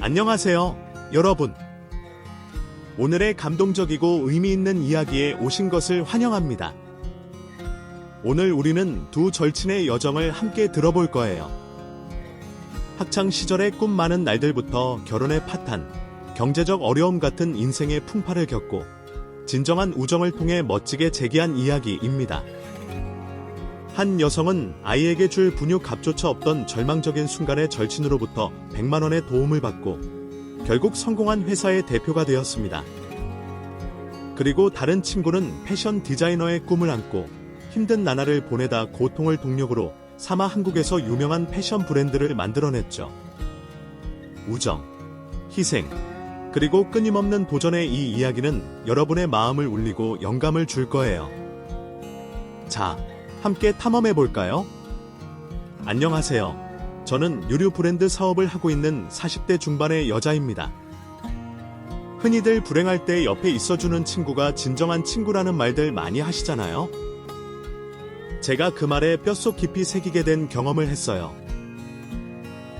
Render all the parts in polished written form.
안녕하세요, 여러분. 오늘의 감동적이고 의미 있는 이야기에 오신 것을 환영합니다. 오늘 우리는 두 절친의 여정을 함께 들어볼 거예요. 학창 시절의 꿈 많은 날들부터 결혼의 파탄, 경제적 어려움 같은 인생의 풍파를 겪고 진정한 우정을 통해 멋지게 재기한 이야기입니다. 한 여성은 아이에게 줄 분유값조차 없던 절망적인 순간에 절친으로부터 100만 원의 도움을 받고 결국 성공한 회사의 대표가 되었습니다. 그리고 다른 친구는 패션 디자이너의 꿈을 안고 힘든 나날을 보내다 고통을 동력으로 삼아 한국에서 유명한 패션 브랜드를 만들어냈죠. 우정, 희생, 그리고 끊임없는 도전의 이 이야기는 여러분의 마음을 울리고 영감을 줄 거예요. 자, 함께 탐험해볼까요? 안녕하세요. 저는 유류 브랜드 사업을 하고 있는 40대 중반의 여자입니다. 흔히들 불행할 때 옆에 있어주는 친구가 진정한 친구라는 말들 많이 하시잖아요. 제가 그 말에 뼛속 깊이 새기게 된 경험을 했어요.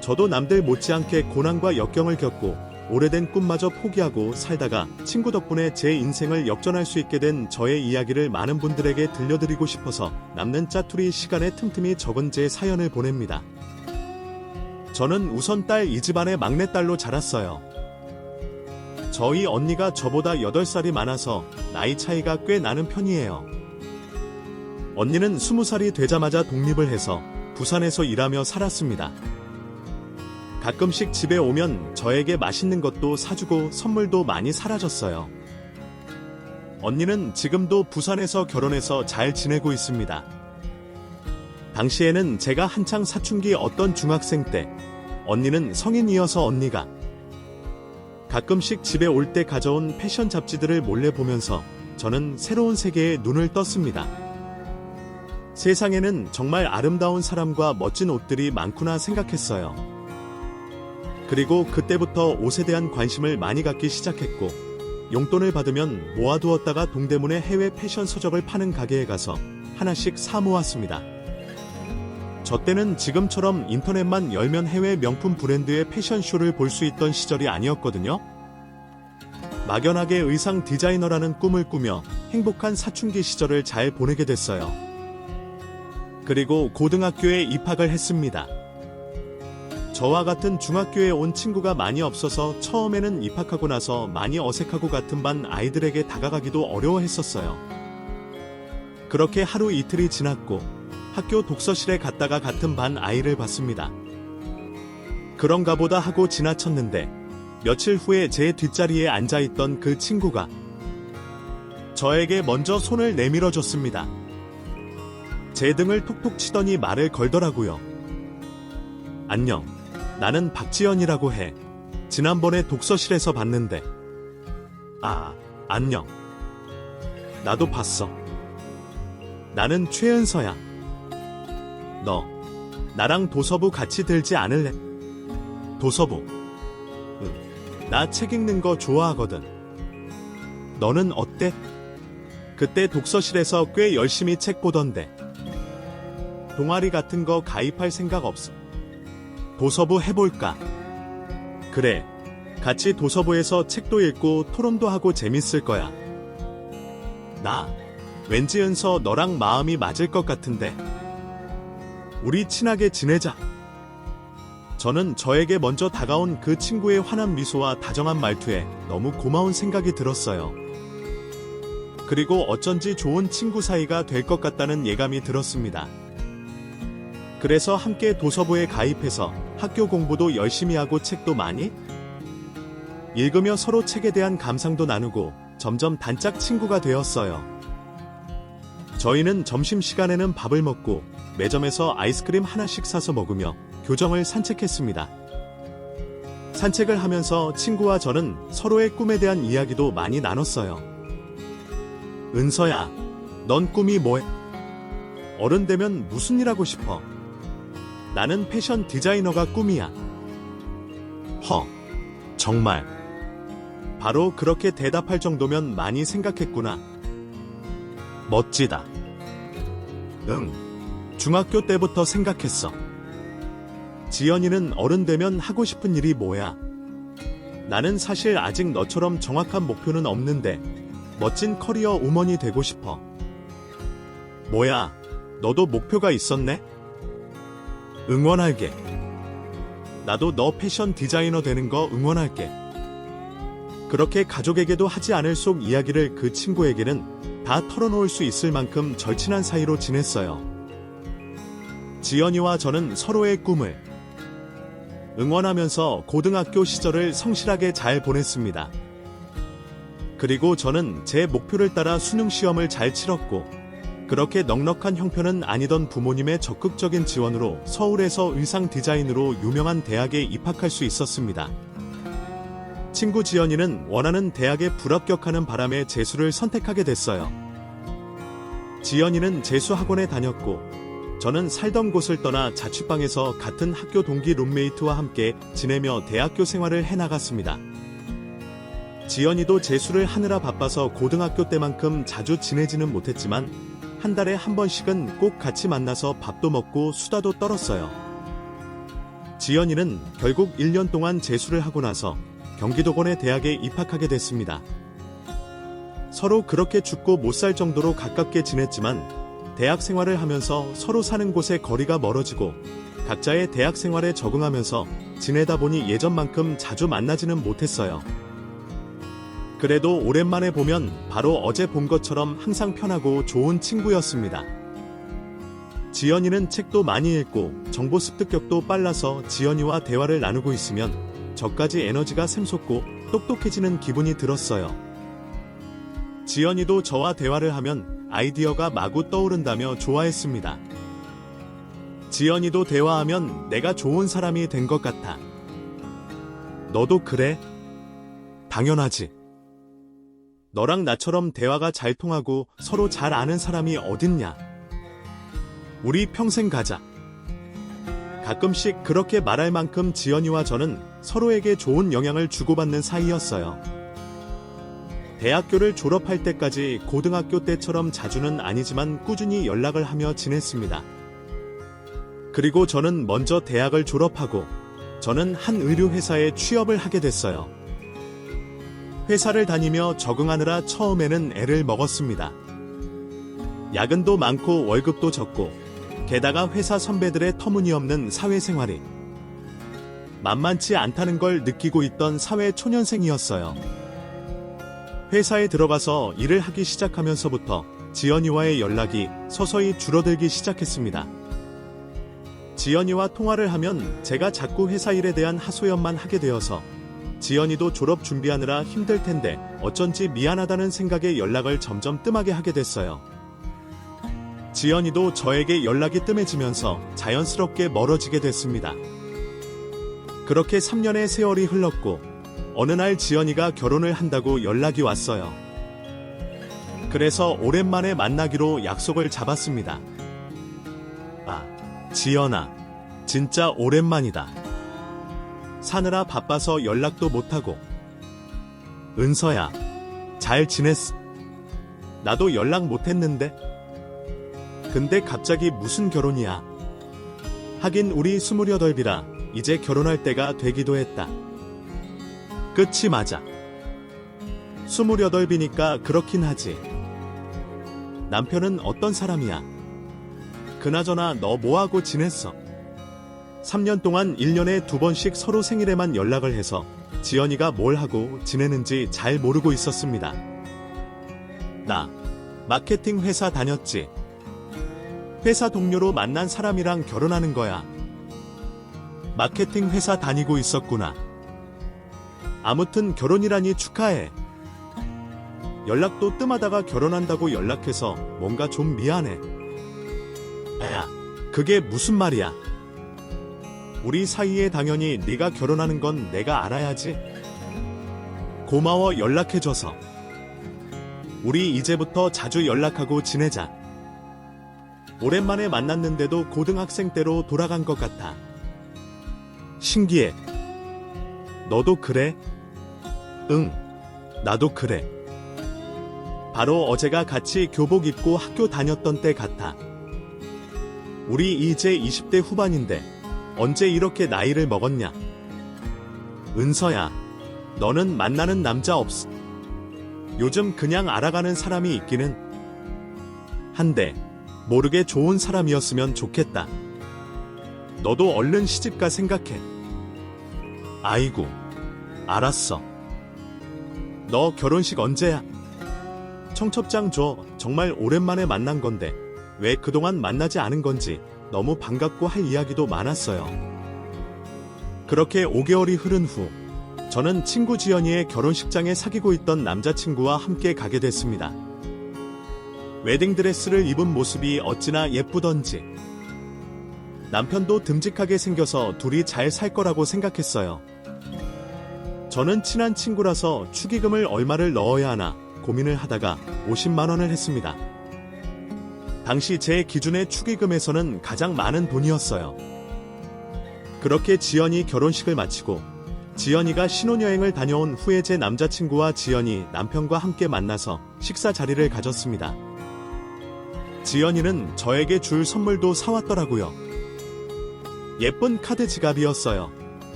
저도 남들 못지않게 고난과 역경을 겪고 오래된 꿈마저 포기하고 살다가 친구 덕분에 제 인생을 역전할 수 있게 된 저의 이야기를 많은 분들에게 들려드리고 싶어서 남는 짜투리 시간에 틈틈이 적은 제 사연을 보냅니다. 저는 우선 딸 이 집안의 막내딸로 자랐어요. 저희 언니가 저보다 8살이 많아서 나이 차이가 꽤 나는 편이에요. 언니는 20살이 되자마자 독립을 해서 부산에서 일하며 살았습니다. 가끔씩 집에 오면 저에게 맛있는 것도 사주고 선물도 많이 사라졌어요. 언니는 지금도 부산에서 결혼해서 잘 지내고 있습니다. 당시에는 제가 한창 사춘기 어떤 중학생 때, 언니는 성인이어서 언니가 가끔씩 집에 올 때 가져온 패션 잡지들을 몰래 보면서 저는 새로운 세계에 눈을 떴습니다. 세상에는 정말 아름다운 사람과 멋진 옷들이 많구나 생각했어요. 그리고 그때부터 옷에 대한 관심을 많이 갖기 시작했고 용돈을 받으면 모아두었다가 동대문의 해외 패션 서적을 파는 가게에 가서 하나씩 사 모았습니다. 저 때는 지금처럼 인터넷만 열면 해외 명품 브랜드의 패션쇼를 볼 수 있던 시절이 아니었거든요. 막연하게 의상 디자이너라는 꿈을 꾸며 행복한 사춘기 시절을 잘 보내게 됐어요. 그리고 고등학교에 입학을 했습니다. 저와 같은 중학교에 온 친구가 많이 없어서 처음에는 입학하고 나서 많이 어색하고 같은 반 아이들에게 다가가기도 어려워했었어요. 그렇게 하루 이틀이 지났고 학교 독서실에 갔다가 같은 반 아이를 봤습니다. 그런가 보다 하고 지나쳤는데 며칠 후에 제 뒷자리에 앉아있던 그 친구가 저에게 먼저 손을 내밀어줬습니다. 제 등을 톡톡 치더니 말을 걸더라고요. 안녕. 나는 박지연이라고 해. 지난번에 독서실에서 봤는데. 아, 안녕. 나도 봤어. 나는 최은서야. 너, 나랑 도서부 같이 들지 않을래? 도서부. 응. 나 책 읽는 거 좋아하거든. 너는 어때? 그때 독서실에서 꽤 열심히 책 보던데. 동아리 같은 거 가입할 생각 없어? 도서부 해볼까? 그래, 같이 도서부에서 책도 읽고 토론도 하고 재밌을 거야. 나, 왠지 은서 너랑 마음이 맞을 것 같은데. 우리 친하게 지내자. 저는 저에게 먼저 다가온 그 친구의 환한 미소와 다정한 말투에 너무 고마운 생각이 들었어요. 그리고 어쩐지 좋은 친구 사이가 될 것 같다는 예감이 들었습니다. 그래서 함께 도서부에 가입해서 학교 공부도 열심히 하고 책도 많이 읽으며 서로 책에 대한 감상도 나누고 점점 단짝 친구가 되었어요. 저희는 점심시간에는 밥을 먹고 매점에서 아이스크림 하나씩 사서 먹으며 교정을 산책했습니다. 산책을 하면서 친구와 저는 서로의 꿈에 대한 이야기도 많이 나눴어요. 은서야, 넌 꿈이 뭐해? 어른 되면 무슨 일 하고 싶어? 나는 패션 디자이너가 꿈이야. 정말. 바로 그렇게 대답할 정도면 많이 생각했구나. 멋지다. 응. 중학교 때부터 생각했어. 지연이는 어른 되면 하고 싶은 일이 뭐야? 나는 사실 아직 너처럼 정확한 목표는 없는데 멋진 커리어 우먼이 되고 싶어. 뭐야, 너도 목표가 있었네? 응원할게. 나도 너 패션 디자이너 되는 거 응원할게. 그렇게 가족에게도 하지 않을 속 이야기를 그 친구에게는 다 털어놓을 수 있을 만큼 절친한 사이로 지냈어요. 지연이와 저는 서로의 꿈을 응원하면서 고등학교 시절을 성실하게 잘 보냈습니다. 그리고 저는 제 목표를 따라 수능 시험을 잘 치렀고, 그렇게 넉넉한 형편은 아니던 부모님의 적극적인 지원으로 서울에서 의상 디자인으로 유명한 대학에 입학할 수 있었습니다. 친구 지연이는 원하는 대학에 불합격하는 바람에 재수를 선택하게 됐어요. 지연이는 재수학원에 다녔고, 저는 살던 곳을 떠나 자취방에서 같은 학교 동기 룸메이트와 함께 지내며 대학교 생활을 해나갔습니다. 지연이도 재수를 하느라 바빠서 고등학교 때만큼 자주 지내지는 못했지만 한 달에 한 번씩은 꼭 같이 만나서 밥도 먹고 수다도 떨었어요. 지연이는 결국 1년 동안 재수를 하고 나서 경기도권의 대학에 입학하게 됐습니다. 서로 그렇게 죽고 못 살 정도로 가깝게 지냈지만 대학 생활을 하면서 서로 사는 곳의 거리가 멀어지고 각자의 대학 생활에 적응하면서 지내다 보니 예전만큼 자주 만나지는 못했어요. 그래도 오랜만에 보면 바로 어제 본 것처럼 항상 편하고 좋은 친구였습니다. 지연이는 책도 많이 읽고 정보 습득력도 빨라서 지연이와 대화를 나누고 있으면 저까지 에너지가 샘솟고 똑똑해지는 기분이 들었어요. 지연이도 저와 대화를 하면 아이디어가 마구 떠오른다며 좋아했습니다. 지연이도 대화하면 내가 좋은 사람이 된 것 같아. 너도 그래? 당연하지. 너랑 나처럼 대화가 잘 통하고 서로 잘 아는 사람이 어딨냐. 우리 평생 가자. 가끔씩 그렇게 말할 만큼 지연이와 저는 서로에게 좋은 영향을 주고받는 사이였어요. 대학교를 졸업할 때까지 고등학교 때처럼 자주는 아니지만 꾸준히 연락을 하며 지냈습니다. 그리고 저는 먼저 대학을 졸업하고 저는 한 의류회사에 취업을 하게 됐어요. 회사를 다니며 적응하느라 처음에는 애를 먹었습니다. 야근도 많고 월급도 적고 게다가 회사 선배들의 터무니없는 사회생활이 만만치 않다는 걸 느끼고 있던 사회초년생이었어요. 회사에 들어가서 일을 하기 시작하면서부터 지연이와의 연락이 서서히 줄어들기 시작했습니다. 지연이와 통화를 하면 제가 자꾸 회사 일에 대한 하소연만 하게 되어서 지연이도 졸업 준비하느라 힘들 텐데 어쩐지 미안하다는 생각에 연락을 점점 뜸하게 하게 됐어요. 지연이도 저에게 연락이 뜸해지면서 자연스럽게 멀어지게 됐습니다. 그렇게 3년의 세월이 흘렀고 어느 날 지연이가 결혼을 한다고 연락이 왔어요. 그래서 오랜만에 만나기로 약속을 잡았습니다. 아, 지연아, 진짜 오랜만이다. 사느라 바빠서 연락도 못하고. 은서야, 잘 지냈어? 나도 연락 못했는데? 근데 갑자기 무슨 결혼이야? 하긴 우리 28이라 이제 결혼할 때가 되기도 했다. 끝이 맞아. 28이니까 그렇긴 하지. 남편은 어떤 사람이야? 그나저나 너 뭐하고 지냈어? 3년 동안 1년에 2번씩 서로 생일에만 연락을 해서 지연이가 뭘 하고 지내는지 잘 모르고 있었습니다. 나 마케팅 회사 다녔지. 회사 동료로 만난 사람이랑 결혼하는 거야. 마케팅 회사 다니고 있었구나. 아무튼 결혼이라니 축하해. 연락도 뜸하다가 결혼한다고 연락해서 뭔가 좀 미안해. 야, 그게 무슨 말이야? 우리 사이에 당연히 네가 결혼하는 건 내가 알아야지. 고마워 연락해줘서. 우리 이제부터 자주 연락하고 지내자. 오랜만에 만났는데도 고등학생 때로 돌아간 것 같아. 신기해. 너도 그래? 응, 나도 그래. 바로 어제가 같이 교복 입고 학교 다녔던 때 같아. 우리 이제 20대 후반인데 언제 이렇게 나이를 먹었냐? 은서야, 너는 만나는 남자 없어. 요즘 그냥 알아가는 사람이 있기는 한데 모르게 좋은 사람이었으면 좋겠다. 너도 얼른 시집가 생각해. 아이고, 알았어. 너 결혼식 언제야? 청첩장 줘. 정말 오랜만에 만난 건데 왜 그동안 만나지 않은 건지 너무 반갑고 할 이야기도 많았어요. 그렇게 5개월이 흐른 후 저는 친구 지연이의 결혼식장에 사귀고 있던 남자친구와 함께 가게 됐습니다. 웨딩드레스를 입은 모습이 어찌나 예쁘던지 남편도 듬직하게 생겨서 둘이 잘 살 거라고 생각했어요. 저는 친한 친구라서 축의금을 얼마를 넣어야 하나 고민을 하다가 50만 원을 했습니다. 당시 제 기준의 축의금에서는 가장 많은 돈이었어요. 그렇게 지연이 결혼식을 마치고 지연이가 신혼여행을 다녀온 후에 제 남자친구와 지연이 남편과 함께 만나서 식사 자리를 가졌습니다. 지연이는 저에게 줄 선물도 사왔더라고요. 예쁜 카드 지갑이었어요.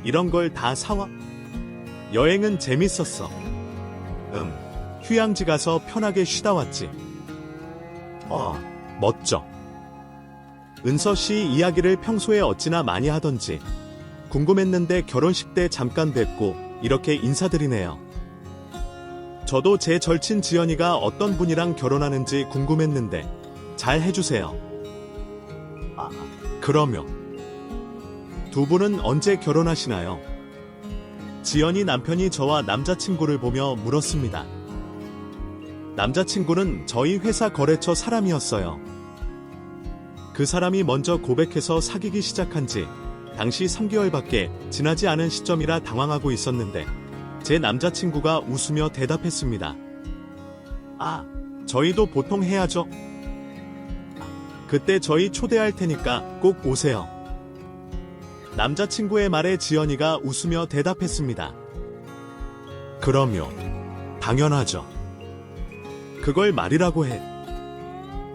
이런 걸 다 사와? 여행은 재밌었어. 휴양지 가서 편하게 쉬다 왔지. 멋져. 은서 씨 이야기를 평소에 어찌나 많이 하던지 궁금했는데 결혼식 때 잠깐 뵙고 이렇게 인사드리네요. 저도 제 절친 지연이가 어떤 분이랑 결혼하는지 궁금했는데 잘 해주세요. 그러면 두 분은 언제 결혼하시나요? 지연이 남편이 저와 남자친구를 보며 물었습니다. 남자친구는 저희 회사 거래처 사람이었어요. 그 사람이 먼저 고백해서 사귀기 시작한 지 당시 3개월밖에 지나지 않은 시점이라 당황하고 있었는데 제 남자친구가 웃으며 대답했습니다. 저희도 보통 해야죠. 그때 저희 초대할 테니까 꼭 오세요. 남자친구의 말에 지연이가 웃으며 대답했습니다. 그럼요. 당연하죠. 그걸 말이라고 해.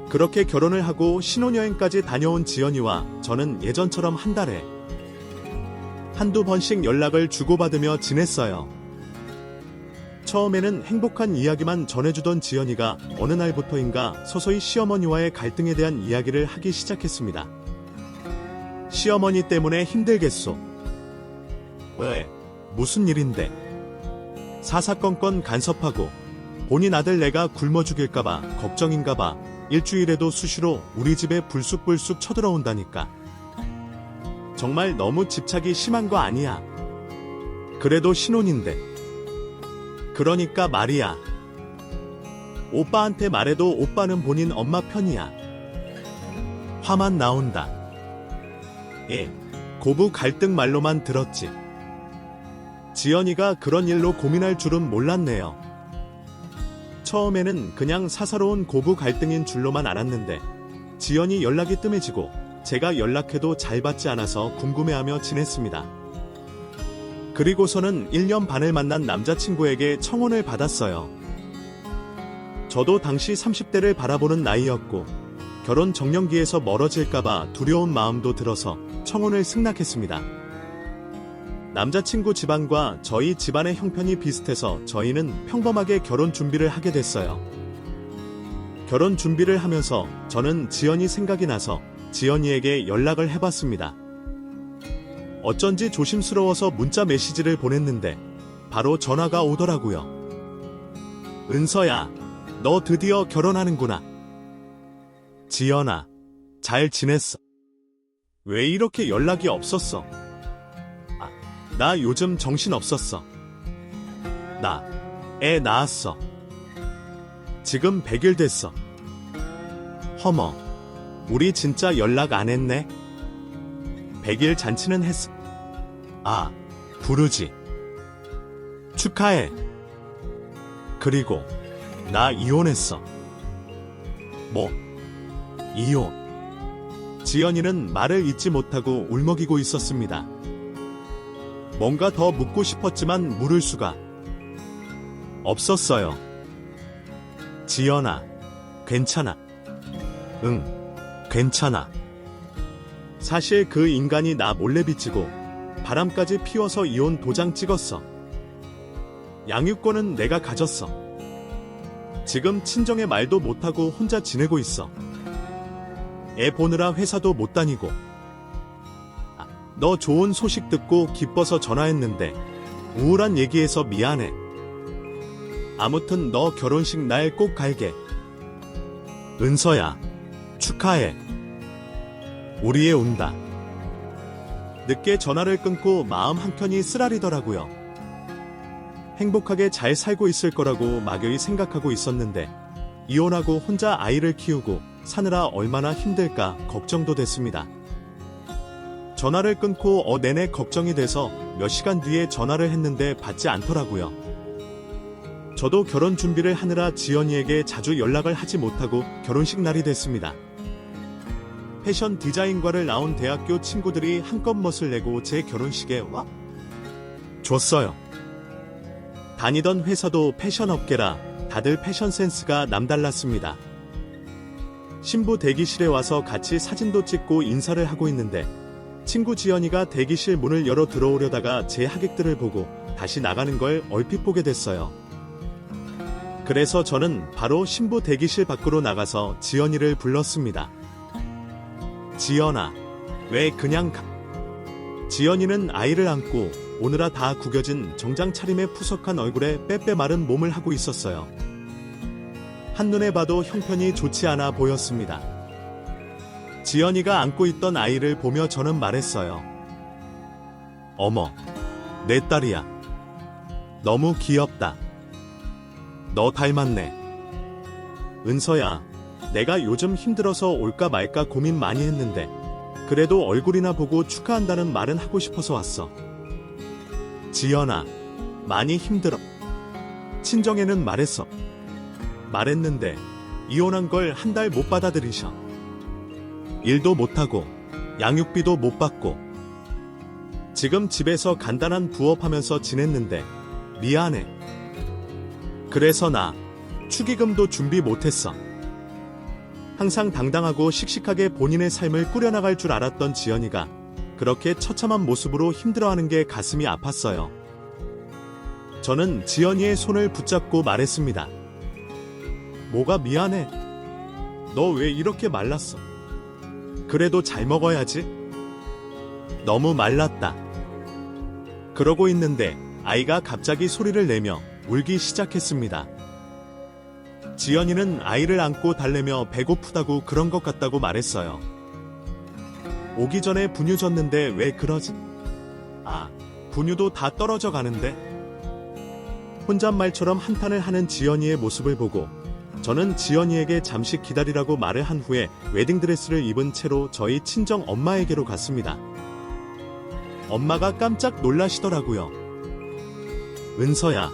그렇게 결혼을 하고 신혼여행까지 다녀온 지연이와 저는 예전처럼 한 달에 한두 번씩 연락을 주고받으며 지냈어요. 처음에는 행복한 이야기만 전해주던 지연이가 어느 날부터인가 서서히 시어머니와의 갈등에 대한 이야기를 하기 시작했습니다. 시어머니 때문에 힘들겠소. 왜? 무슨 일인데? 사사건건 간섭하고 본인 아들 내가 굶어 죽일까봐 걱정인가봐 일주일에도 수시로 우리 집에 불쑥불쑥 쳐들어온다니까. 정말 너무 집착이 심한 거 아니야? 그래도 신혼인데. 그러니까 말이야. 오빠한테 말해도 오빠는 본인 엄마 편이야. 화만 나온다. 고부 갈등 말로만 들었지. 지연이가 그런 일로 고민할 줄은 몰랐네요. 처음에는 그냥 사사로운 고부 갈등인 줄로만 알았는데 지연이 연락이 뜸해지고 제가 연락해도 잘 받지 않아서 궁금해하며 지냈습니다. 그리고서는 1년 반을 만난 남자친구에게 청혼을 받았어요. 저도 당시 30대를 바라보는 나이였고 결혼 정년기에서 멀어질까봐 두려운 마음도 들어서 청혼을 승낙했습니다. 남자친구 집안과 저희 집안의 형편이 비슷해서 저희는 평범하게 결혼 준비를 하게 됐어요. 결혼 준비를 하면서 저는 지연이 생각이 나서 지연이에게 연락을 해봤습니다. 어쩐지 조심스러워서 문자 메시지를 보냈는데 바로 전화가 오더라고요. 은서야, 너 드디어 결혼하는구나. 지연아, 잘 지냈어? 왜 이렇게 연락이 없었어? 나 요즘 정신 없었어. 나 애 낳았어. 지금 100일 됐어. 허머, 우리 진짜 연락 안 했네? 100일 잔치는 했어. 부르지. 축하해. 그리고 나 이혼했어. 뭐? 이혼? 지연이는 말을 잇지 못하고 울먹이고 있었습니다. 뭔가 더 묻고 싶었지만 물을 수가 없었어요. 지연아, 괜찮아. 응, 괜찮아. 사실 그 인간이 나 몰래 빚지고 바람까지 피워서 이혼 도장 찍었어. 양육권은 내가 가졌어. 지금 친정에 말도 못하고 혼자 지내고 있어. 애 보느라 회사도 못 다니고. 너 좋은 소식 듣고 기뻐서 전화했는데 우울한 얘기해서 미안해. 아무튼 너 결혼식 날 꼭 갈게. 은서야, 축하해. 우리 애 온다. 늦게 전화를 끊고 마음 한켠이 쓰라리더라고요. 행복하게 잘 살고 있을 거라고 막연히 생각하고 있었는데 이혼하고 혼자 아이를 키우고 사느라 얼마나 힘들까 걱정도 됐습니다. 전화를 끊고 내내 걱정이 돼서 몇 시간 뒤에 전화를 했는데 받지 않더라고요. 저도 결혼 준비를 하느라 지연이에게 자주 연락을 하지 못하고 결혼식 날이 됐습니다. 패션 디자인과를 나온 대학교 친구들이 한껏 멋을 내고 제 결혼식에 와 줬어요. 다니던 회사도 패션 업계라 다들 패션 센스가 남달랐습니다. 신부 대기실에 와서 같이 사진도 찍고 인사를 하고 있는데 친구 지연이가 대기실 문을 열어 들어오려다가 제 하객들을 보고 다시 나가는 걸 얼핏 보게 됐어요. 그래서 저는 바로 신부 대기실 밖으로 나가서 지연이를 불렀습니다. 지연아, 왜 그냥 가? 지연이는 아이를 안고 오느라 다 구겨진 정장 차림의 푸석한 얼굴에 빼빼 마른 몸을 하고 있었어요. 한눈에 봐도 형편이 좋지 않아 보였습니다. 지연이가 안고 있던 아이를 보며 저는 말했어요. 어머, 내 딸이야. 너무 귀엽다. 너 닮았네. 은서야, 내가 요즘 힘들어서 올까 말까 고민 많이 했는데 그래도 얼굴이나 보고 축하한다는 말은 하고 싶어서 왔어. 지연아, 많이 힘들어. 친정에는 말했어. 말했는데 이혼한 걸 한 달 못 받아들이셔. 일도 못하고 양육비도 못 받고 지금 집에서 간단한 부업하면서 지냈는데 미안해. 그래서 나 축의금도 준비 못했어. 항상 당당하고 씩씩하게 본인의 삶을 꾸려나갈 줄 알았던 지연이가 그렇게 처참한 모습으로 힘들어하는 게 가슴이 아팠어요. 저는 지연이의 손을 붙잡고 말했습니다. 뭐가 미안해? 너 왜 이렇게 말랐어? 그래도 잘 먹어야지. 너무 말랐다. 그러고 있는데 아이가 갑자기 소리를 내며 울기 시작했습니다. 지연이는 아이를 안고 달래며 배고프다고 그런 것 같다고 말했어요. 오기 전에 분유 줬는데 왜 그러지? 분유도 다 떨어져 가는데? 혼잣말처럼 한탄을 하는 지연이의 모습을 보고 저는 지연이에게 잠시 기다리라고 말을 한 후에 웨딩드레스를 입은 채로 저희 친정 엄마에게로 갔습니다. 엄마가 깜짝 놀라시더라고요. 은서야,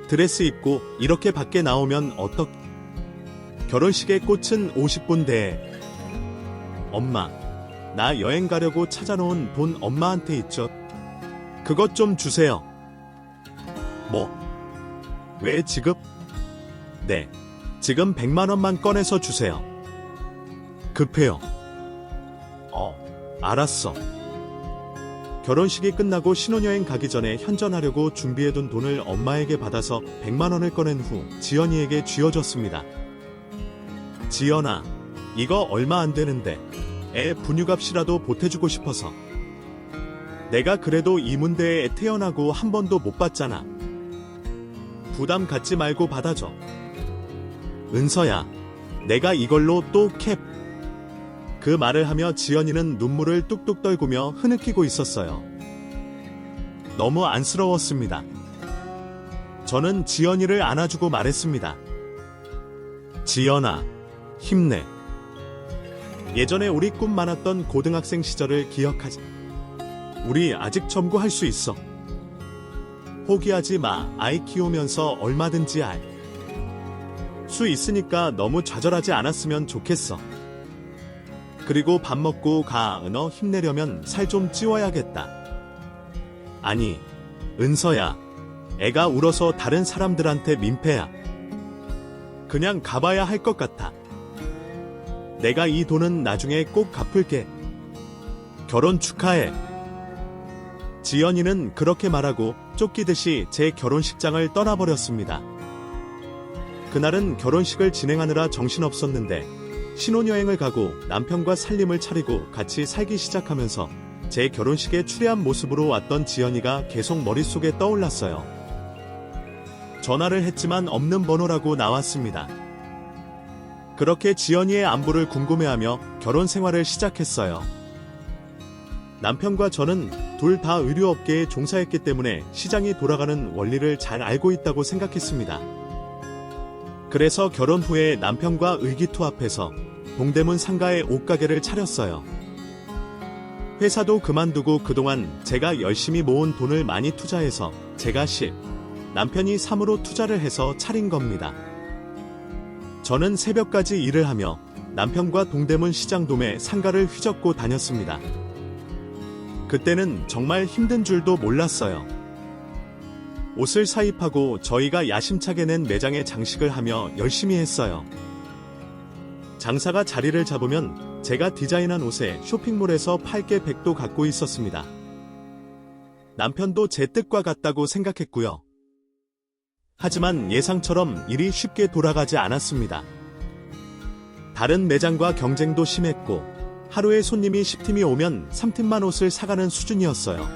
드레스 입고 이렇게 밖에 나오면 어떡? 결혼식의 꽃은 50분 대에. 엄마, 나 여행 가려고 찾아놓은 돈 엄마한테 있죠? 그것 좀 주세요. 뭐? 왜 지금? 네, 지금 100만 원만 꺼내서 주세요. 급해요. 알았어. 결혼식이 끝나고 신혼여행 가기 전에 현전하려고 준비해둔 돈을 엄마에게 받아서 100만 원을 꺼낸 후 지연이에게 쥐어줬습니다. 지연아, 이거 얼마 안 되는데 애 분유값이라도 보태주고 싶어서. 내가 그래도 이 문대에 태어나고 한 번도 못 받잖아. 부담 갖지 말고 받아줘. 은서야, 내가 이걸로 또 캡. 그 말을 하며 지연이는 눈물을 뚝뚝 떨구며 흐느끼고 있었어요. 너무 안쓰러웠습니다. 저는 지연이를 안아주고 말했습니다. 지연아, 힘내. 예전에 우리 꿈 많았던 고등학생 시절을 기억하지. 우리 아직 점구할 수 있어. 포기하지 마. 아이 키우면서 얼마든지 할 수 있으니까 너무 좌절하지 않았으면 좋겠어. 그리고 밥 먹고 가. 너 힘내려면 살 좀 찌워야겠다. 아니, 은서야. 애가 울어서 다른 사람들한테 민폐야. 그냥 가봐야 할 것 같아. 내가 이 돈은 나중에 꼭 갚을게. 결혼 축하해. 지연이는 그렇게 말하고 쫓기듯이 제 결혼식장을 떠나버렸습니다. 그날은 결혼식을 진행하느라 정신없었는데 신혼여행을 가고 남편과 살림을 차리고 같이 살기 시작하면서 제 결혼식에 추레한 모습으로 왔던 지연이가 계속 머릿속에 떠올랐어요. 전화를 했지만 없는 번호라고 나왔습니다. 그렇게 지연이의 안부를 궁금해하며 결혼 생활을 시작했어요. 남편과 저는 둘 다 의류업계에 종사했기 때문에 시장이 돌아가는 원리를 잘 알고 있다고 생각했습니다. 그래서 결혼 후에 남편과 의기투합해서 동대문 상가에 옷가게를 차렸어요. 회사도 그만두고 그동안 제가 열심히 모은 돈을 많이 투자해서 제가 남편이 3으로 투자를 해서 차린 겁니다. 저는 새벽까지 일을 하며 남편과 동대문 시장 도매 상가를 휘젓고 다녔습니다. 그때는 정말 힘든 줄도 몰랐어요. 옷을 사입하고 저희가 야심차게 낸 매장에 장식을 하며 열심히 했어요. 장사가 자리를 잡으면 제가 디자인한 옷에 쇼핑몰에서 팔게 백도 갖고 있었습니다. 남편도 제 뜻과 같다고 생각했고요. 하지만 예상처럼 일이 쉽게 돌아가지 않았습니다. 다른 매장과 경쟁도 심했고 하루에 손님이 10팀이 오면 3팀만 옷을 사가는 수준이었어요.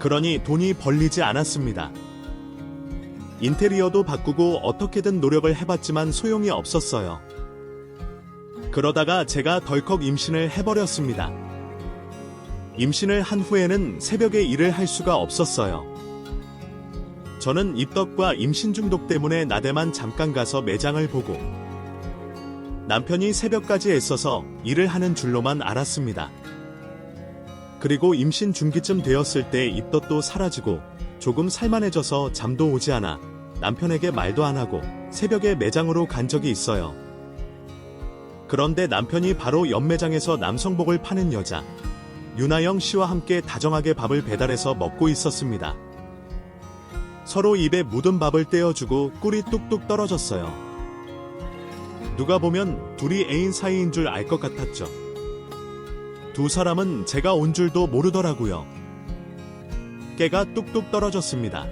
그러니 돈이 벌리지 않았습니다. 인테리어도 바꾸고 어떻게든 노력을 해봤지만 소용이 없었어요. 그러다가 제가 덜컥 임신을 해버렸습니다. 임신을 한 후에는 새벽에 일을 할 수가 없었어요. 저는 입덧과 임신 중독 때문에 낮에만 잠깐 가서 매장을 보고 남편이 새벽까지 애써서 일을 하는 줄로만 알았습니다. 그리고 임신 중기쯤 되었을 때 입덧도 사라지고 조금 살만해져서 잠도 오지 않아 남편에게 말도 안 하고 새벽에 매장으로 간 적이 있어요. 그런데 남편이 바로 옆 매장에서 남성복을 파는 여자 윤아영 씨와 함께 다정하게 밥을 배달해서 먹고 있었습니다. 서로 입에 묻은 밥을 떼어주고 꿀이 뚝뚝 떨어졌어요. 누가 보면 둘이 애인 사이인 줄 알 것 같았죠. 두 사람은 제가 온 줄도 모르더라고요. 깨가 뚝뚝 떨어졌습니다.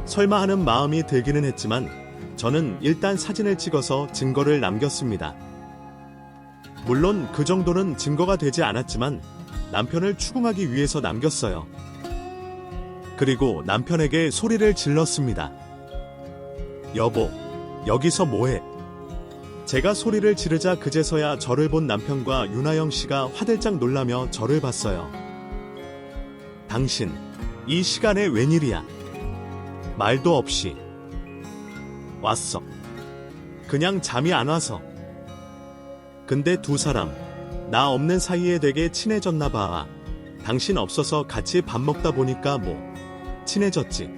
설마 하는 마음이 들기는 했지만 저는 일단 사진을 찍어서 증거를 남겼습니다. 물론 그 정도는 증거가 되지 않았지만 남편을 추궁하기 위해서 남겼어요. 그리고 남편에게 소리를 질렀습니다. 여보, 여기서 뭐해? 제가 소리를 지르자 그제서야 저를 본 남편과 윤아영 씨가 화들짝 놀라며 저를 봤어요. 당신, 이 시간에 웬일이야? 말도 없이 왔어. 그냥 잠이 안 와서. 근데 두 사람, 나 없는 사이에 되게 친해졌나 봐. 당신 없어서 같이 밥 먹다 보니까 친해졌지.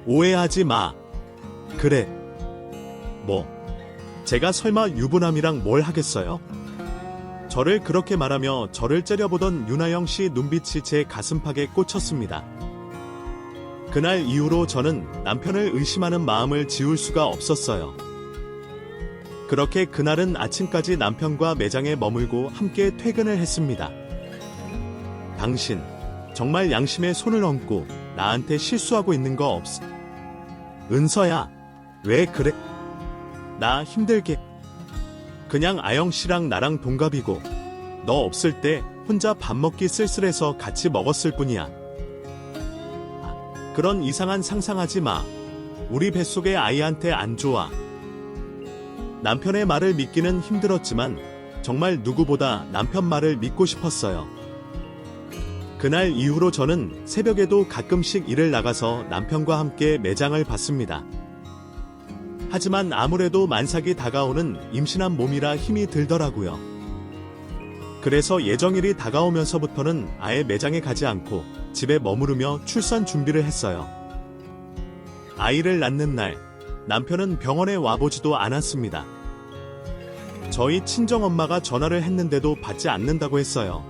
오해하지 마. 그래. 제가 설마 유부남이랑 뭘 하겠어요? 저를 그렇게 말하며 저를 째려보던 윤아영 씨 눈빛이 제 가슴팍에 꽂혔습니다. 그날 이후로 저는 남편을 의심하는 마음을 지울 수가 없었어요. 그렇게 그날은 아침까지 남편과 매장에 머물고 함께 퇴근을 했습니다. 당신, 정말 양심에 손을 얹고 나한테 실수하고 있는 거 없어? 은서야, 왜 그래? 나 힘들게. 그냥 아영 씨랑 나랑 동갑이고 너 없을 때 혼자 밥 먹기 쓸쓸해서 같이 먹었을 뿐이야. 그런 이상한 상상하지 마. 우리 뱃속의 아이한테 안 좋아. 남편의 말을 믿기는 힘들었지만 정말 누구보다 남편 말을 믿고 싶었어요. 그날 이후로 저는 새벽에도 가끔씩 일을 나가서 남편과 함께 매장을 봤습니다. 하지만 아무래도 만삭이 다가오는 임신한 몸이라 힘이 들더라고요. 그래서 예정일이 다가오면서부터는 아예 매장에 가지 않고 집에 머무르며 출산 준비를 했어요. 아이를 낳는 날, 남편은 병원에 와보지도 않았습니다. 저희 친정엄마가 전화를 했는데도 받지 않는다고 했어요.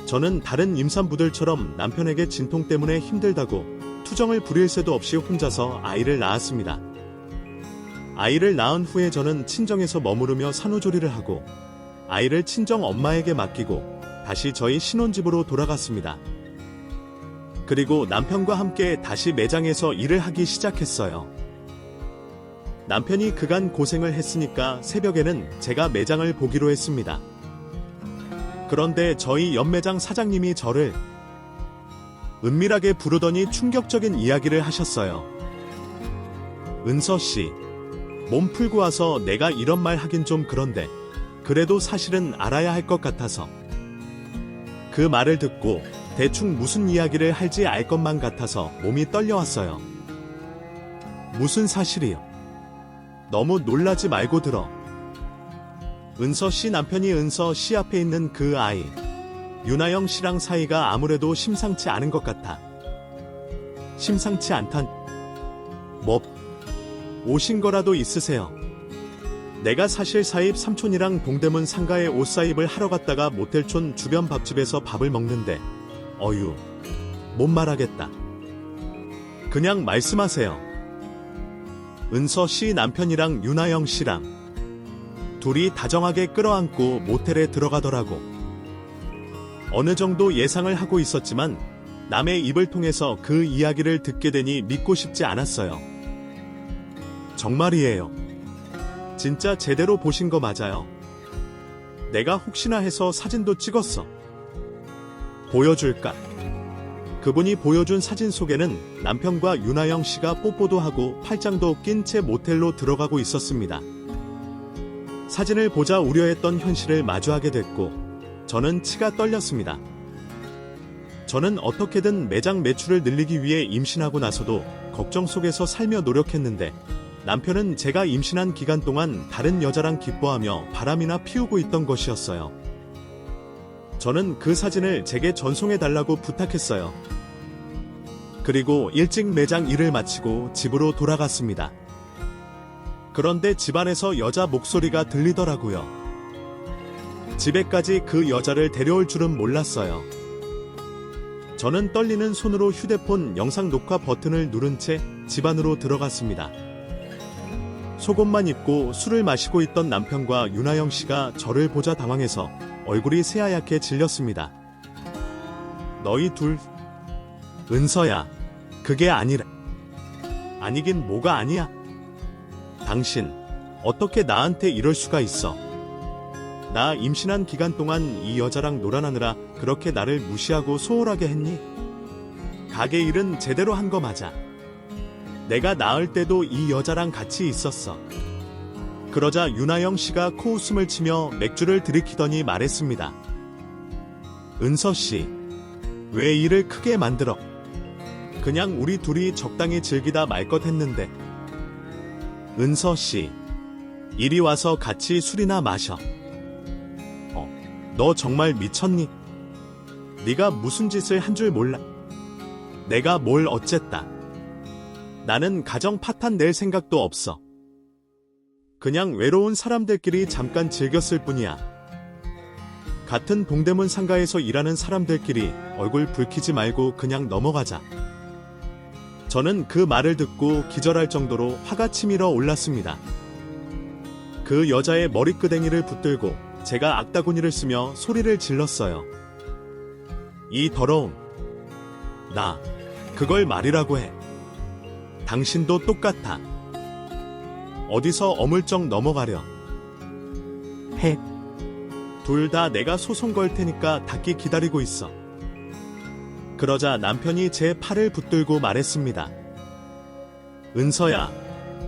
저는 다른 임산부들처럼 남편에게 진통 때문에 힘들다고 투정을 부릴 새도 없이 혼자서 아이를 낳았습니다. 아이를 낳은 후에 저는 친정에서 머무르며 산후조리를 하고 아이를 친정 엄마에게 맡기고 다시 저희 신혼집으로 돌아갔습니다. 그리고 남편과 함께 다시 매장에서 일을 하기 시작했어요. 남편이 그간 고생을 했으니까 새벽에는 제가 매장을 보기로 했습니다. 그런데 저희 연매장 사장님이 저를 은밀하게 부르더니 충격적인 이야기를 하셨어요. 은서씨, 몸 풀고 와서 내가 이런 말 하긴 좀 그런데 그래도 사실은 알아야 할 것 같아서. 그 말을 듣고 대충 무슨 이야기를 할지 알 것만 같아서 몸이 떨려왔어요. 무슨 사실이요? 너무 놀라지 말고 들어. 은서 씨 남편이 은서 씨 앞에 있는 그 아이, 윤아영 씨랑 사이가 아무래도 심상치 않은 것 같아. 심상치 않단? 뭐, 오신 거라도 있으세요? 내가 사실 사입 삼촌이랑 동대문 상가에 옷사입을 하러 갔다가 모텔촌 주변 밥집에서 밥을 먹는데 어휴, 못 말하겠다. 그냥 말씀하세요. 은서 씨 남편이랑 윤아영 씨랑 둘이 다정하게 끌어안고 모텔에 들어가더라고. 어느 정도 예상을 하고 있었지만 남의 입을 통해서 그 이야기를 듣게 되니 믿고 싶지 않았어요. 정말이에요. 진짜 제대로 보신 거 맞아요. 내가 혹시나 해서 사진도 찍었어. 보여줄까? 그분이 보여준 사진 속에는 남편과 윤아영 씨가 뽀뽀도 하고 팔짱도 낀 채 모텔로 들어가고 있었습니다. 사진을 보자 우려했던 현실을 마주하게 됐고 저는 치가 떨렸습니다. 저는 어떻게든 매장 매출을 늘리기 위해 임신하고 나서도 걱정 속에서 살며 노력했는데 남편은 제가 임신한 기간 동안 다른 여자랑 기뻐하며 바람이나 피우고 있던 것이었어요. 저는 그 사진을 제게 전송해달라고 부탁했어요. 그리고 일찍 매장 일을 마치고 집으로 돌아갔습니다. 그런데 집안에서 여자 목소리가 들리더라고요. 집에까지 그 여자를 데려올 줄은 몰랐어요. 저는 떨리는 손으로 휴대폰 영상 녹화 버튼을 누른 채 집 안으로 들어갔습니다. 속옷만 입고 술을 마시고 있던 남편과 윤아영 씨가 저를 보자 당황해서 얼굴이 새하얗게 질렸습니다. 너희 둘, 은서야, 그게 아니라. 아니긴 뭐가 아니야. 당신, 어떻게 나한테 이럴 수가 있어. 나 임신한 기간 동안 이 여자랑 놀아나느라 그렇게 나를 무시하고 소홀하게 했니? 가게 일은 제대로 한 거 맞아. 내가 낳을 때도 이 여자랑 같이 있었어. 그러자 윤아영 씨가 코웃음을 치며 맥주를 들이키더니 말했습니다. 은서 씨, 왜 일을 크게 만들어? 그냥 우리 둘이 적당히 즐기다 말 것 했는데. 은서 씨, 이리 와서 같이 술이나 마셔. 너 정말 미쳤니? 네가 무슨 짓을 한 줄 몰라? 내가 뭘 어쨌다. 나는 가정 파탄 낼 생각도 없어. 그냥 외로운 사람들끼리 잠깐 즐겼을 뿐이야. 같은 동대문 상가에서 일하는 사람들끼리 얼굴 붉히지 말고 그냥 넘어가자. 저는 그 말을 듣고 기절할 정도로 화가 치밀어 올랐습니다. 그 여자의 머리끄댕이를 붙들고 제가 악다구니를 쓰며 소리를 질렀어요. 이 더러운, 나, 그걸 말이라고 해. 당신도 똑같아. 어디서 어물쩍 넘어가려. 해. 둘 다 내가 소송 걸 테니까 닫기 기다리고 있어. 그러자 남편이 제 팔을 붙들고 말했습니다. 은서야,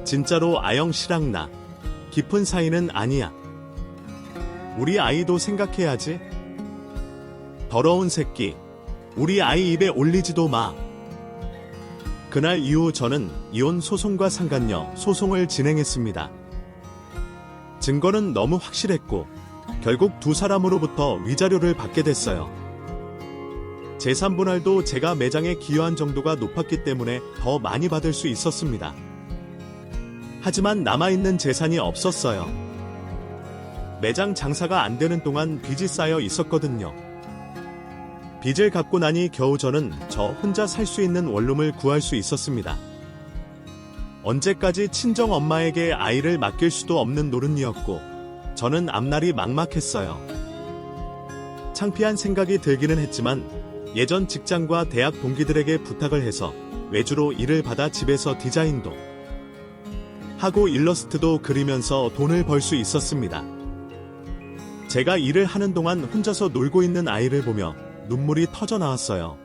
진짜로 아영 씨랑 나 깊은 사이는 아니야. 우리 아이도 생각해야지. 더러운 새끼, 우리 아이 입에 올리지도 마. 그날 이후 저는 이혼 소송과 상간녀 소송을 진행했습니다. 증거는 너무 확실했고 결국 두 사람으로부터 위자료를 받게 됐어요. 재산분할도 제가 매장에 기여한 정도가 높았기 때문에 더 많이 받을 수 있었습니다. 하지만 남아있는 재산이 없었어요. 매장 장사가 안 되는 동안 빚이 쌓여 있었거든요. 빚을 갚고 나니 겨우 저는 저 혼자 살 수 있는 원룸을 구할 수 있었습니다. 언제까지 친정 엄마에게 아이를 맡길 수도 없는 노릇이었고 저는 앞날이 막막했어요. 창피한 생각이 들기는 했지만 예전 직장과 대학 동기들에게 부탁을 해서 외주로 일을 받아 집에서 디자인도 하고 일러스트도 그리면서 돈을 벌 수 있었습니다. 제가 일을 하는 동안 혼자서 놀고 있는 아이를 보며 눈물이 터져 나왔어요.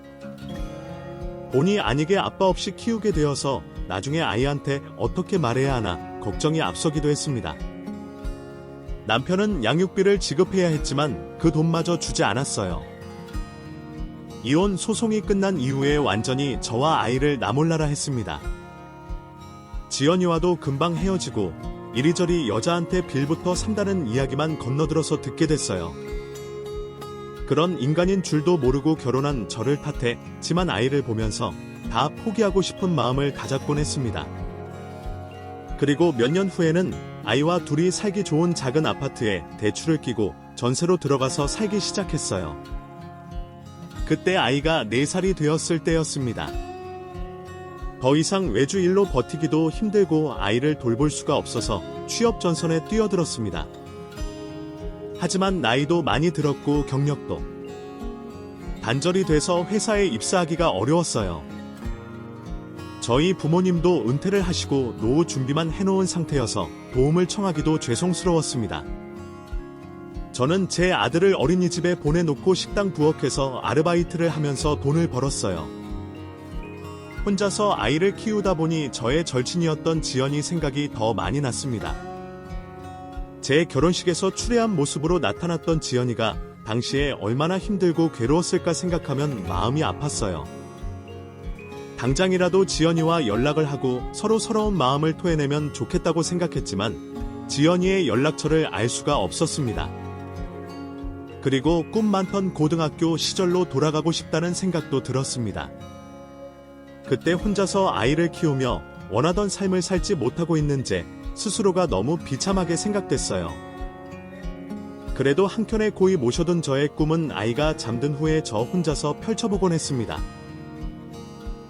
본의 아니게 아빠 없이 키우게 되어서 나중에 아이한테 어떻게 말해야 하나 걱정이 앞서기도 했습니다. 남편은 양육비를 지급해야 했지만 그 돈마저 주지 않았어요. 이혼 소송이 끝난 이후에 완전히 저와 아이를 나몰라라 했습니다. 지연이와도 금방 헤어지고 이리저리 여자한테 빌부터 산다는 이야기만 건너들어서 듣게 됐어요. 그런 인간인 줄도 모르고 결혼한 저를 탓해 지만 아이를 보면서 다 포기하고 싶은 마음을 다잡곤 했습니다. 그리고 몇 년 후에는 아이와 둘이 살기 좋은 작은 아파트에 대출을 끼고 전세로 들어가서 살기 시작했어요. 그때 아이가 4살이 되었을 때였습니다. 더 이상 외주 일로 버티기도 힘들고 아이를 돌볼 수가 없어서 취업 전선에 뛰어들었습니다. 하지만 나이도 많이 들었고 경력도 단절이 돼서 회사에 입사하기가 어려웠어요. 저희 부모님도 은퇴를 하시고 노후 준비만 해놓은 상태여서 도움을 청하기도 죄송스러웠습니다. 저는 제 아들을 어린이집에 보내놓고 식당 부엌에서 아르바이트를 하면서 돈을 벌었어요. 혼자서 아이를 키우다 보니 저의 절친이었던 지연이 생각이 더 많이 났습니다. 제 결혼식에서 추레한 모습으로 나타났던 지연이가 당시에 얼마나 힘들고 괴로웠을까 생각하면 마음이 아팠어요. 당장이라도 지연이와 연락을 하고 서로 서러운 마음을 토해내면 좋겠다고 생각했지만 지연이의 연락처를 알 수가 없었습니다. 그리고 꿈 많던 고등학교 시절로 돌아가고 싶다는 생각도 들었습니다. 그때 혼자서 아이를 키우며 원하던 삶을 살지 못하고 있는 제 스스로가 너무 비참하게 생각됐어요. 그래도 한켠에 고이 모셔둔 저의 꿈은 아이가 잠든 후에 저 혼자서 펼쳐보곤 했습니다.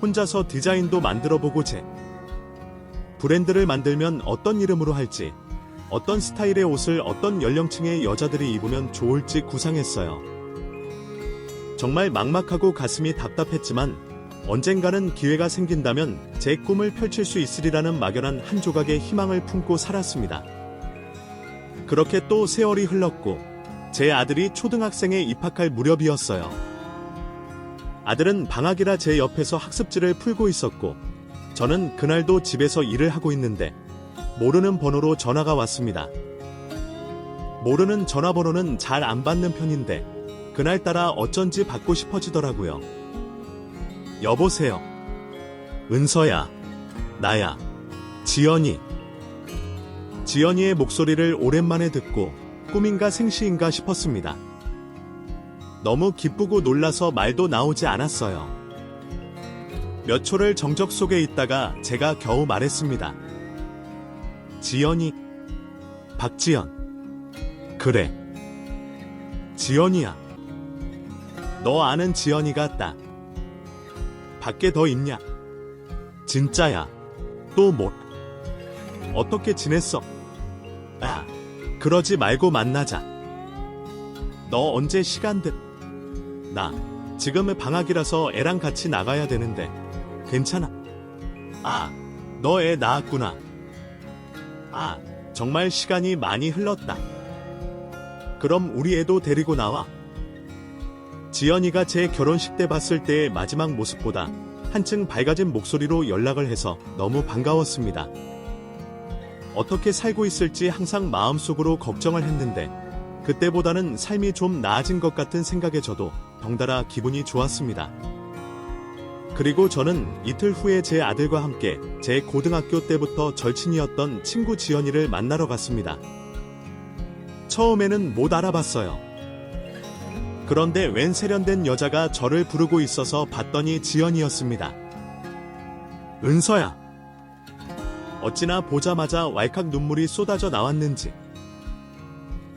혼자서 디자인도 만들어보고 제 브랜드를 만들면 어떤 이름으로 할지, 어떤 스타일의 옷을 어떤 연령층의 여자들이 입으면 좋을지 구상했어요. 정말 막막하고 가슴이 답답했지만 언젠가는 기회가 생긴다면 제 꿈을 펼칠 수 있으리라는 막연한 한 조각의 희망을 품고 살았습니다. 그렇게 또 세월이 흘렀고 제 아들이 초등학생에 입학할 무렵이었어요. 아들은 방학이라 제 옆에서 학습지를 풀고 있었고 저는 그날도 집에서 일을 하고 있는데 모르는 번호로 전화가 왔습니다. 모르는 전화번호는 잘 안 받는 편인데 그날따라 어쩐지 받고 싶어지더라고요. 여보세요. 은서야. 나야. 지연이. 지연이의 목소리를 오랜만에 듣고 꿈인가 생시인가 싶었습니다. 너무 기쁘고 놀라서 말도 나오지 않았어요. 몇 초를 정적 속에 있다가 제가 겨우 말했습니다. 지연이. 박지연. 그래. 지연이야. 너 아는 지연이가 딱. 밖에 더 있냐? 진짜야. 또 뭐? 어떻게 지냈어? 아, 그러지 말고 만나자. 너 언제 시간 돼? 나 지금은 방학이라서 애랑 같이 나가야 되는데 괜찮아? 아, 너 애 낳았구나. 아, 정말 시간이 많이 흘렀다. 그럼 우리 애도 데리고 나와. 지연이가 제 결혼식 때 봤을 때의 마지막 모습보다 한층 밝아진 목소리로 연락을 해서 너무 반가웠습니다. 어떻게 살고 있을지 항상 마음속으로 걱정을 했는데 그때보다는 삶이 좀 나아진 것 같은 생각에 저도 덩달아 기분이 좋았습니다. 그리고 저는 이틀 후에 제 아들과 함께 제 고등학교 때부터 절친이었던 친구 지연이를 만나러 갔습니다. 처음에는 못 알아봤어요. 그런데 웬 세련된 여자가 저를 부르고 있어서 봤더니 지연이었습니다. 은서야. 어찌나 보자마자 왈칵 눈물이 쏟아져 나왔는지.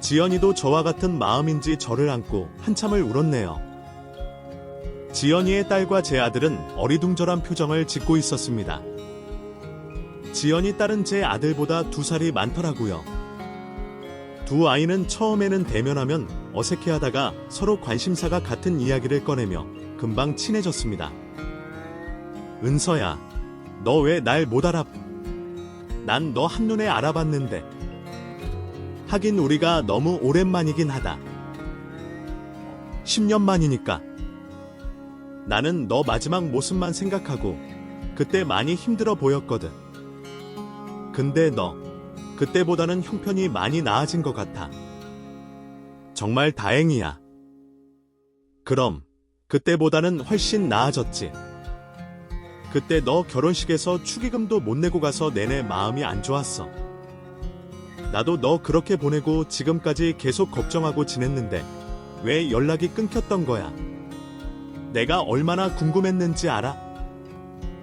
지연이도 저와 같은 마음인지 저를 안고 한참을 울었네요. 지연이의 딸과 제 아들은 어리둥절한 표정을 짓고 있었습니다. 지연이 딸은 제 아들보다 2살이 많더라고요. 두 아이는 처음에는 대면하면 어색해하다가 서로 관심사가 같은 이야기를 꺼내며 금방 친해졌습니다. 은서야, 너 왜 날 못 알아? 난 너 한눈에 알아봤는데. 하긴 우리가 너무 오랜만이긴 하다. 10년 만이니까. 나는 너 마지막 모습만 생각하고 그때 많이 힘들어 보였거든. 근데 너 그때보다는 형편이 많이 나아진 것 같아. 정말 다행이야. 그럼 그때보다는 훨씬 나아졌지. 그때 너 결혼식에서 축의금도 못 내고 가서 내내 마음이 안 좋았어. 나도 너 그렇게 보내고 지금까지 계속 걱정하고 지냈는데 왜 연락이 끊겼던 거야? 내가 얼마나 궁금했는지 알아?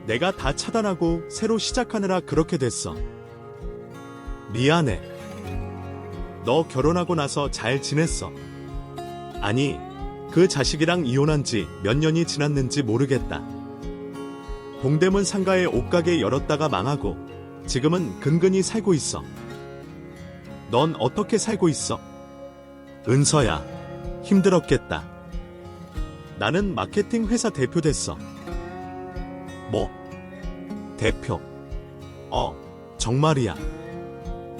내가 다 차단하고 새로 시작하느라 그렇게 됐어. 미안해. 너 결혼하고 나서 잘 지냈어? 아니, 그 자식이랑 이혼한 지 몇 년이 지났는지 모르겠다. 동대문 상가에 옷가게 열었다가 망하고 지금은 근근히 살고 있어. 넌 어떻게 살고 있어? 은서야, 힘들었겠다. 나는 마케팅 회사 대표 됐어. 뭐? 대표? 정말이야.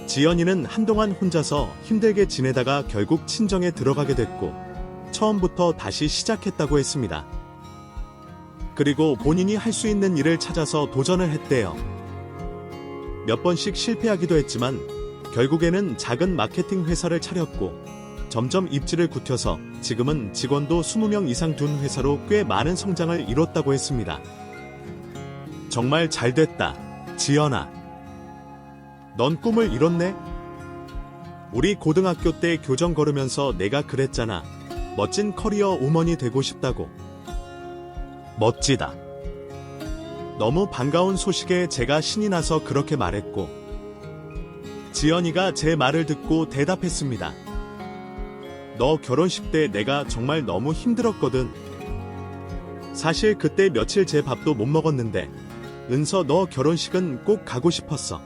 지연이는 한동안 혼자서 힘들게 지내다가 결국 친정에 들어가게 됐고 처음부터 다시 시작했다고 했습니다. 그리고 본인이 할 수 있는 일을 찾아서 도전을 했대요. 몇 번씩 실패하기도 했지만 결국에는 작은 마케팅 회사를 차렸고 점점 입지를 굳혀서 지금은 직원도 20명 이상 둔 회사로 꽤 많은 성장을 이뤘다고 했습니다. 정말 잘 됐다, 지연아. 넌 꿈을 이뤘네? 우리 고등학교 때 교정 걸으면서 내가 그랬잖아. 멋진 커리어 우먼이 되고 싶다고. 멋지다. 너무 반가운 소식에 제가 신이 나서 그렇게 말했고 지연이가 제 말을 듣고 대답했습니다. 너 결혼식 때 내가 정말 너무 힘들었거든. 사실 그때 며칠 제 밥도 못 먹었는데 은서 너 결혼식은 꼭 가고 싶었어.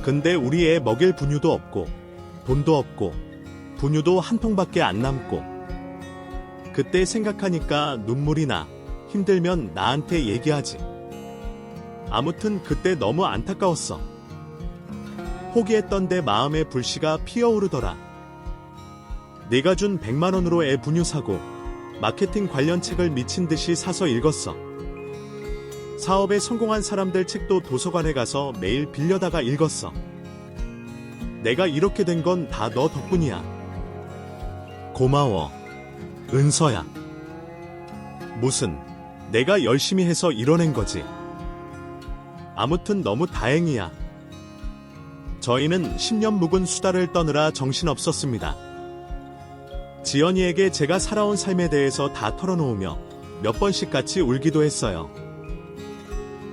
근데 우리 애 먹일 분유도 없고 돈도 없고 분유도 한 통밖에 안 남고 그때 생각하니까 눈물이 나. 힘들면 나한테 얘기하지. 아무튼 그때 너무 안타까웠어. 포기했던 내 마음에 불씨가 피어오르더라. 내가 준 100만 원으로 애 분유 사고 마케팅 관련 책을 미친 듯이 사서 읽었어. 사업에 성공한 사람들 책도 도서관에 가서 매일 빌려다가 읽었어. 내가 이렇게 된 건 다 너 덕분이야. 고마워, 은서야. 무슨, 내가 열심히 해서 이뤄낸 거지. 아무튼 너무 다행이야. 저희는 10년 묵은 수다를 떠느라 정신없었습니다. 지연이에게 제가 살아온 삶에 대해서 다 털어놓으며 몇 번씩 같이 울기도 했어요.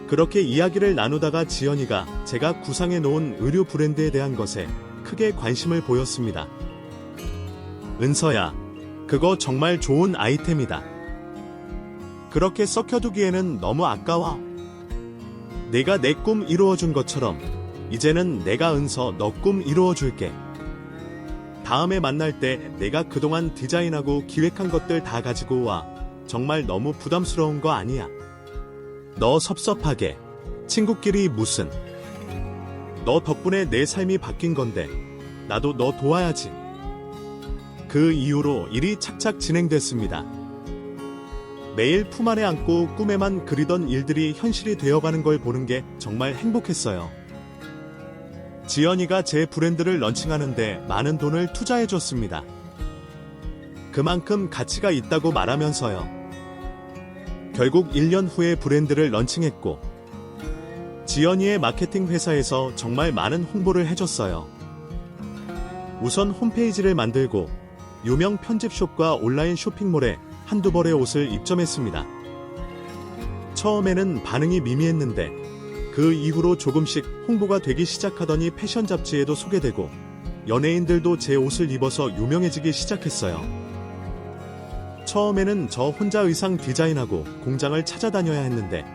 그렇게 이야기를 나누다가 지연이가 제가 구상해 놓은 의류 브랜드에 대한 것에 크게 관심을 보였습니다. 은서야, 그거 정말 좋은 아이템이다. 그렇게 썩혀두기에는 너무 아까워. 내가 내 꿈 이루어준 것처럼 이제는 내가 은서 너 꿈 이루어줄게. 다음에 만날 때 내가 그동안 디자인하고 기획한 것들 다 가지고 와. 정말 너무 부담스러운 거 아니야. 너 섭섭하게. 친구끼리 무슨. 너 덕분에 내 삶이 바뀐 건데 나도 너 도와야지. 그 이후로 일이 착착 진행됐습니다. 매일 품 안에 안고 꿈에만 그리던 일들이 현실이 되어가는 걸 보는 게 정말 행복했어요. 지연이가 제 브랜드를 런칭하는데 많은 돈을 투자해줬습니다. 그만큼 가치가 있다고 말하면서요. 결국 1년 후에 브랜드를 런칭했고 지연이의 마케팅 회사에서 정말 많은 홍보를 해줬어요. 우선 홈페이지를 만들고 유명 편집숍과 온라인 쇼핑몰에 한두 벌의 옷을 입점했습니다. 처음에는 반응이 미미했는데 그 이후로 조금씩 홍보가 되기 시작하더니 패션 잡지에도 소개되고 연예인들도 제 옷을 입어서 유명해지기 시작했어요. 처음에는 저 혼자 의상 디자인하고 공장을 찾아다녀야 했는데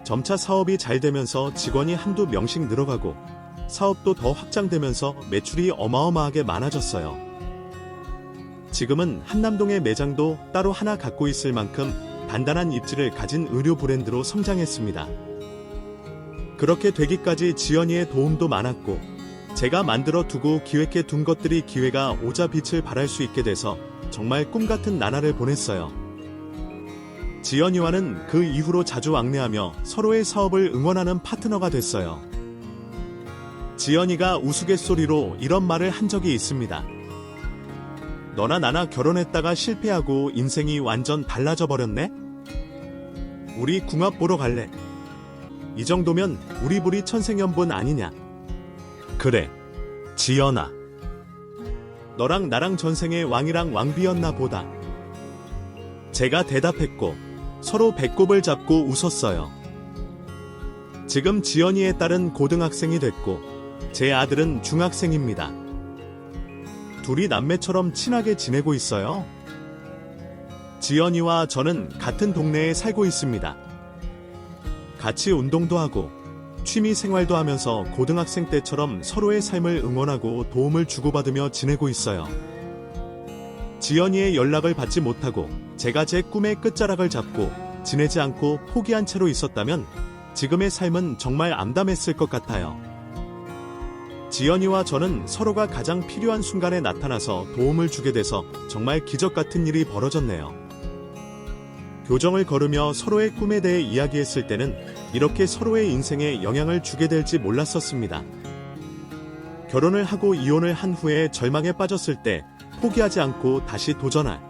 점차 사업이 잘 되면서 직원이 한두 명씩 늘어가고 사업도 더 확장되면서 매출이 어마어마하게 많아졌어요. 지금은 한남동의 매장도 따로 하나 갖고 있을 만큼 단단한 입지를 가진 의류 브랜드로 성장했습니다. 그렇게 되기까지 지연이의 도움도 많았고 제가 만들어 두고 기획해 둔 것들이 기회가 오자 빛을 발할 수 있게 돼서 정말 꿈같은 나날을 보냈어요. 지연이와는 그 이후로 자주 왕래하며 서로의 사업을 응원하는 파트너가 됐어요. 지연이가 우스갯소리로 이런 말을 한 적이 있습니다. 너나 나나 결혼했다가 실패하고 인생이 완전 달라져 버렸네? 우리 궁합 보러 갈래? 이 정도면 우리 불이 천생연분 아니냐? 그래, 지연아. 너랑 나랑 전생의 왕이랑 왕비였나 보다. 제가 대답했고 서로 배꼽을 잡고 웃었어요. 지금 지연이의 딸은 고등학생이 됐고 제 아들은 중학생입니다. 둘이 남매처럼 친하게 지내고 있어요. 지연이와 저는 같은 동네에 살고 있습니다. 같이 운동도 하고 취미 생활도 하면서 고등학생 때처럼 서로의 삶을 응원하고 도움을 주고받으며 지내고 있어요. 지연이의 연락을 받지 못하고 제가 제 꿈의 끝자락을 잡고 지내지 않고 포기한 채로 있었다면 지금의 삶은 정말 암담했을 것 같아요. 지연이와 저는 서로가 가장 필요한 순간에 나타나서 도움을 주게 돼서 정말 기적 같은 일이 벌어졌네요. 교정을 걸으며 서로의 꿈에 대해 이야기했을 때는 이렇게 서로의 인생에 영향을 주게 될지 몰랐었습니다. 결혼을 하고 이혼을 한 후에 절망에 빠졌을 때 포기하지 않고 다시 도전할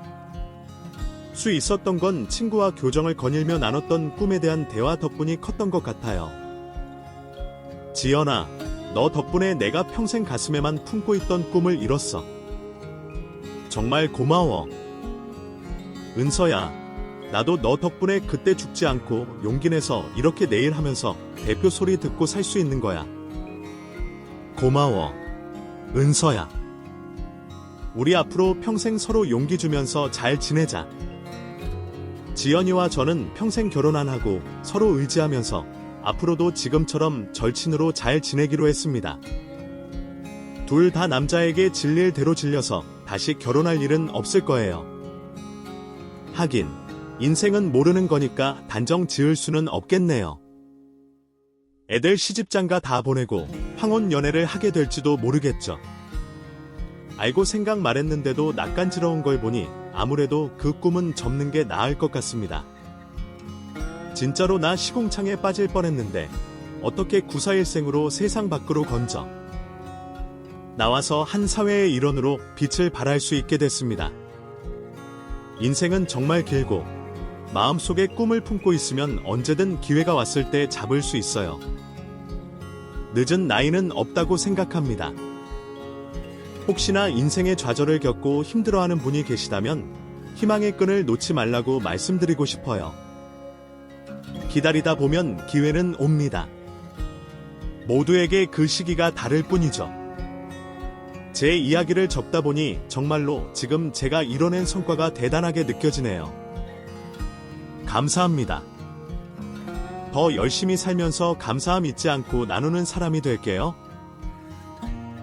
수 있었던 건 친구와 교정을 거닐며 나눴던 꿈에 대한 대화 덕분이 컸던 것 같아요. 지연아, 너 덕분에 내가 평생 가슴에만 품고 있던 꿈을 이뤘어. 정말 고마워. 은서야, 나도 너 덕분에 그때 죽지 않고 용기 내서 이렇게 내일 하면서 대표 소리 듣고 살 수 있는 거야. 고마워. 은서야. 우리 앞으로 평생 서로 용기 주면서 잘 지내자. 지연이와 저는 평생 결혼 안 하고 서로 의지하면서 앞으로도 지금처럼 절친으로 잘 지내기로 했습니다. 둘 다 남자에게 질릴 대로 질려서 다시 결혼할 일은 없을 거예요. 하긴 인생은 모르는 거니까 단정 지을 수는 없겠네요. 애들 시집장가 다 보내고 황혼 연애를 하게 될지도 모르겠죠. 알고 생각 말했는데도 낯간지러운 걸 보니 아무래도 그 꿈은 접는 게 나을 것 같습니다. 진짜로 나 시궁창에 빠질 뻔했는데 어떻게 94일생으로 세상 밖으로 건져 나와서 한 사회의 일원으로 빛을 발할 수 있게 됐습니다. 인생은 정말 길고 마음속에 꿈을 품고 있으면 언제든 기회가 왔을 때 잡을 수 있어요. 늦은 나이는 없다고 생각합니다. 혹시나 인생의 좌절을 겪고 힘들어하는 분이 계시다면 희망의 끈을 놓지 말라고 말씀드리고 싶어요. 기다리다 보면 기회는 옵니다. 모두에게 그 시기가 다를 뿐이죠. 제 이야기를 적다 보니 정말로 지금 제가 이뤄낸 성과가 대단하게 느껴지네요. 감사합니다. 더 열심히 살면서 감사함 잊지 않고 나누는 사람이 될게요.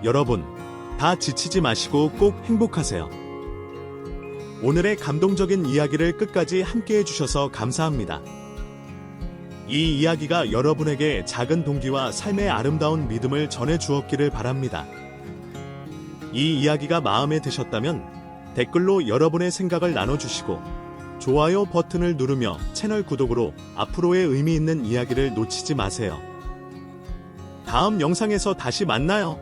여러분, 다 지치지 마시고 꼭 행복하세요. 오늘의 감동적인 이야기를 끝까지 함께 해주셔서 감사합니다. 이 이야기가 여러분에게 작은 동기와 삶의 아름다운 믿음을 전해 주었기를 바랍니다. 이 이야기가 마음에 드셨다면 댓글로 여러분의 생각을 나눠주시고 좋아요 버튼을 누르며 채널 구독으로 앞으로의 의미 있는 이야기를 놓치지 마세요. 다음 영상에서 다시 만나요.